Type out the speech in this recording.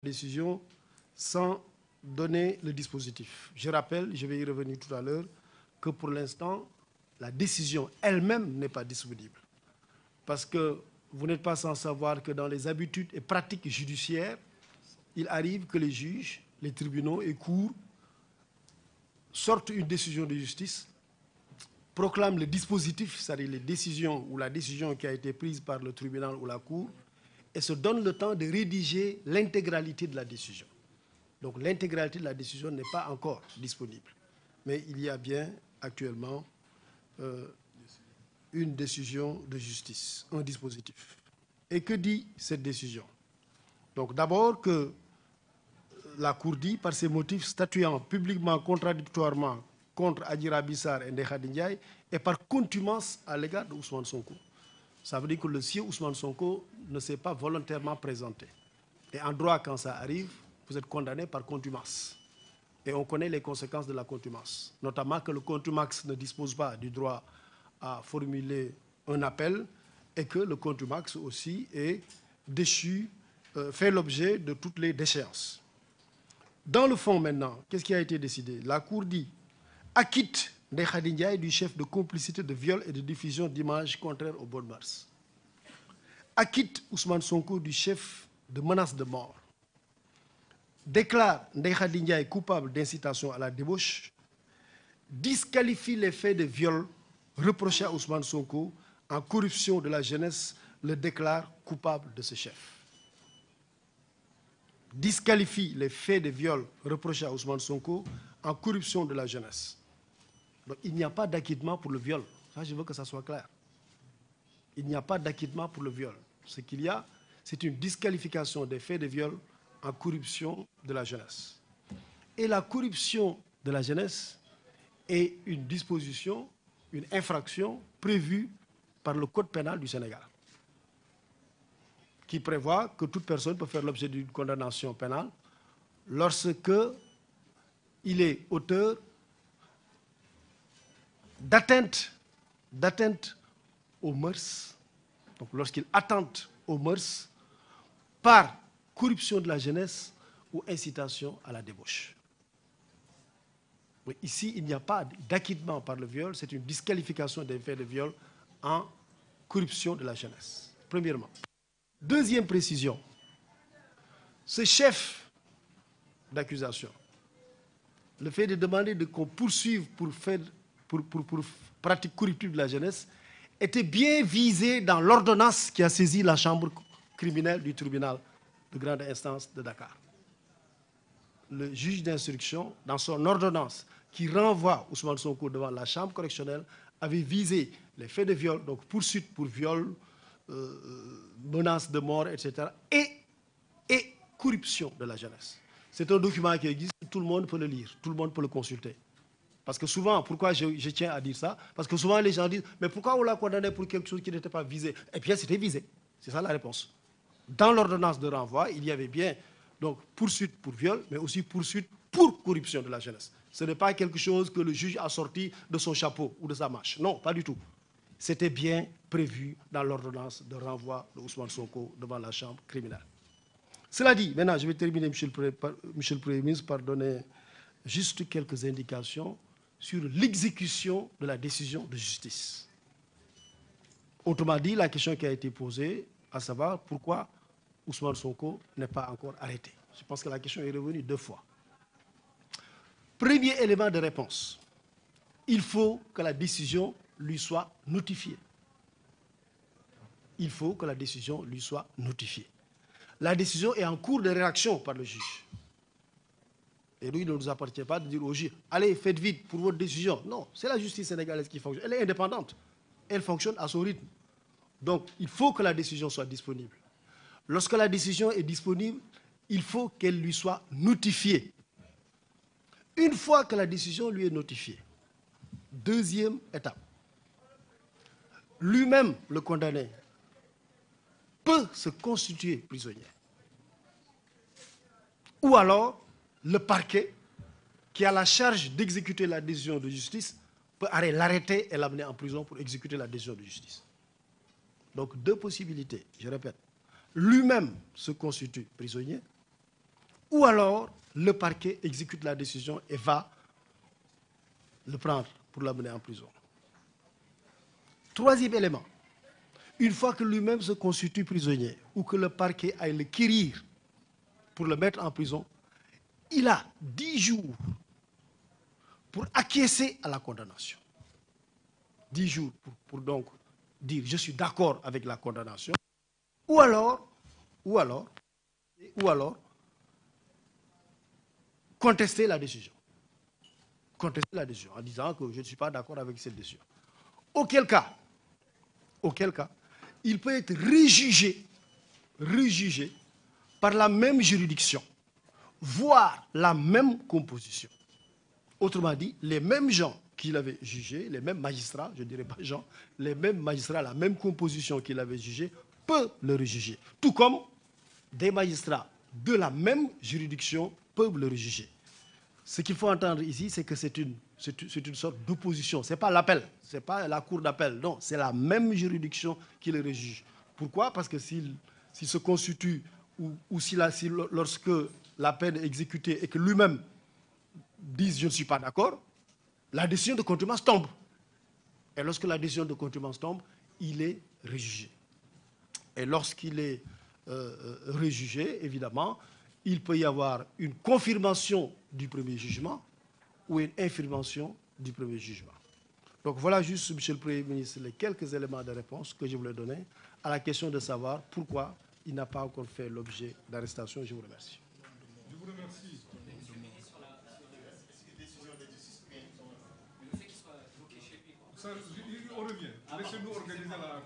décision sans donner le dispositif. Je rappelle, je vais y revenir tout à l'heure, que pour l'instant, la décision elle-même n'est pas disponible. Parce que vous n'êtes pas sans savoir que dans les habitudes et pratiques judiciaires, il arrive que les juges, les tribunaux et cours sortent une décision de justice, proclament le dispositif, c'est-à-dire les décisions ou la décision qui a été prise par le tribunal ou la cour, et se donnent le temps de rédiger l'intégralité de la décision. Donc l'intégralité de la décision n'est pas encore disponible. Mais il y a bien actuellement une décision de justice, un dispositif. Et que dit cette décision? Donc d'abord que la Cour dit, par ses motifs statuant publiquement contradictoirement contre Adji Raby Sarr et Ndeye Khady Ndiaye et par contumace à l'égard de Ousmane Sonko. Ça veut dire que le sieur Ousmane Sonko ne s'est pas volontairement présenté. Et en droit, quand ça arrive, vous êtes condamné par contumace. Et on connaît les conséquences de la contumace, notamment que le contumax ne dispose pas du droit à formuler un appel et que le contumax aussi est déchu, fait l'objet de toutes les déchéances. Dans le fond maintenant, qu'est-ce qui a été décidé? La Cour dit acquitte Ndeye Khady Ndiaye du chef de complicité de viol et de diffusion d'images contraires aux bonnes mœurs. Acquitte Ousmane Sonko du chef de menace de mort. Déclare Ndeye Khady Ndiaye coupable d'incitation à la débauche. Disqualifie les faits de viol reprochés à Ousmane Sonko en corruption de la jeunesse, le déclare coupable de ce chef. Disqualifie les faits de viol reprochés à Ousmane Sonko en corruption de la jeunesse. Donc il n'y a pas d'acquittement pour le viol. Ça, je veux que ça soit clair. Il n'y a pas d'acquittement pour le viol. Ce qu'il y a, c'est une disqualification des faits de viol en corruption de la jeunesse. Et la corruption de la jeunesse est une disposition, une infraction prévue par le Code pénal du Sénégal, qui prévoit que toute personne peut faire l'objet d'une condamnation pénale lorsque il est auteur d'atteinte aux mœurs, donc lorsqu'il attente aux mœurs par corruption de la jeunesse ou incitation à la débauche. Mais ici, il n'y a pas d'acquittement par le viol, c'est une disqualification des faits de viol en corruption de la jeunesse, premièrement. Deuxième précision, ce chef d'accusation, le fait de demander qu'on poursuive pour pratique corruptive de la jeunesse, était bien visé dans l'ordonnance qui a saisi la chambre criminelle du tribunal de grande instance de Dakar. Le juge d'instruction, dans son ordonnance qui renvoie Ousmane Sonko devant la chambre correctionnelle, avait visé les faits de viol, donc poursuite pour viol, menace de mort, etc., et corruption de la jeunesse. C'est un document qui existe, tout le monde peut le lire, tout le monde peut le consulter. Parce que souvent, pourquoi je tiens à dire ça? Parce que souvent les gens disent, mais pourquoi on l'a condamné pour quelque chose qui n'était pas visé? Eh bien, c'était visé. C'est ça la réponse. Dans l'ordonnance de renvoi, il y avait bien donc poursuite pour viol, mais aussi poursuite pour corruption de la jeunesse. Ce n'est pas quelque chose que le juge a sorti de son chapeau ou de sa manche. Non, pas du tout. C'était bien prévu dans l'ordonnance de renvoi de Ousmane Sonko devant la chambre criminelle. Cela dit, maintenant, je vais terminer, Monsieur le Premier ministre, par donner juste quelques indications sur l'exécution de la décision de justice. Autrement dit, la question qui a été posée, à savoir pourquoi Ousmane Sonko n'est pas encore arrêté. Je pense que la question est revenue 2 fois. Premier élément de réponse, il faut que la décision lui soit notifiée. Il faut que la décision lui soit notifiée. La décision est en cours de rédaction par le juge. Et lui, il ne nous appartient pas de dire au juge, allez, faites vite pour votre décision. Non, c'est la justice sénégalaise qui fonctionne. Elle est indépendante. Elle fonctionne à son rythme. Donc, il faut que la décision soit disponible. Lorsque la décision est disponible, il faut qu'elle lui soit notifiée. Une fois que la décision lui est notifiée, deuxième étape, lui-même, le condamné, peut se constituer prisonnier. Ou alors, le parquet, qui a la charge d'exécuter la décision de justice, peut l'arrêter et l'amener en prison pour exécuter la décision de justice. Donc, 2 possibilités, je répète. Lui-même se constitue prisonnier, ou alors le parquet exécute la décision et va le prendre pour l'amener en prison. Troisième élément, une fois que lui-même se constitue prisonnier ou que le parquet aille le quérir pour le mettre en prison, il a 10 jours pour acquiescer à la condamnation. 10 jours pour donc dire je suis d'accord avec la condamnation, ou alors contester la décision. Contester la décision en disant que je ne suis pas d'accord avec cette décision. Auquel cas, il peut être réjugé par la même juridiction, voire la même composition. Autrement dit, les mêmes gens qui l'avaient jugé, les mêmes magistrats, je ne dirais pas gens, les mêmes magistrats, la même composition qui l'avaient jugé, peuvent le rejuger. Tout comme des magistrats de la même juridiction peuvent le rejuger. Ce qu'il faut entendre ici, c'est que c'est une sorte d'opposition. Ce n'est pas l'appel, ce n'est pas la cour d'appel, non, c'est la même juridiction qui le rejuge. Pourquoi? Parce que s'il se constitue ou lorsque la peine est exécutée et que lui-même dise je ne suis pas d'accord, la décision de contumace tombe. Et lorsque la décision de contumace tombe, il est rejugé. Et lorsqu'il est rejugé, évidemment, il peut y avoir une confirmation du premier jugement ou une infirmation du premier jugement. Donc voilà juste, Monsieur le Premier ministre, les quelques éléments de réponse que je voulais donner à la question de savoir pourquoi il n'a pas encore fait l'objet d'arrestation. Je vous remercie. Je vous remercie. Ça, on revient. Laissez-nous organiser la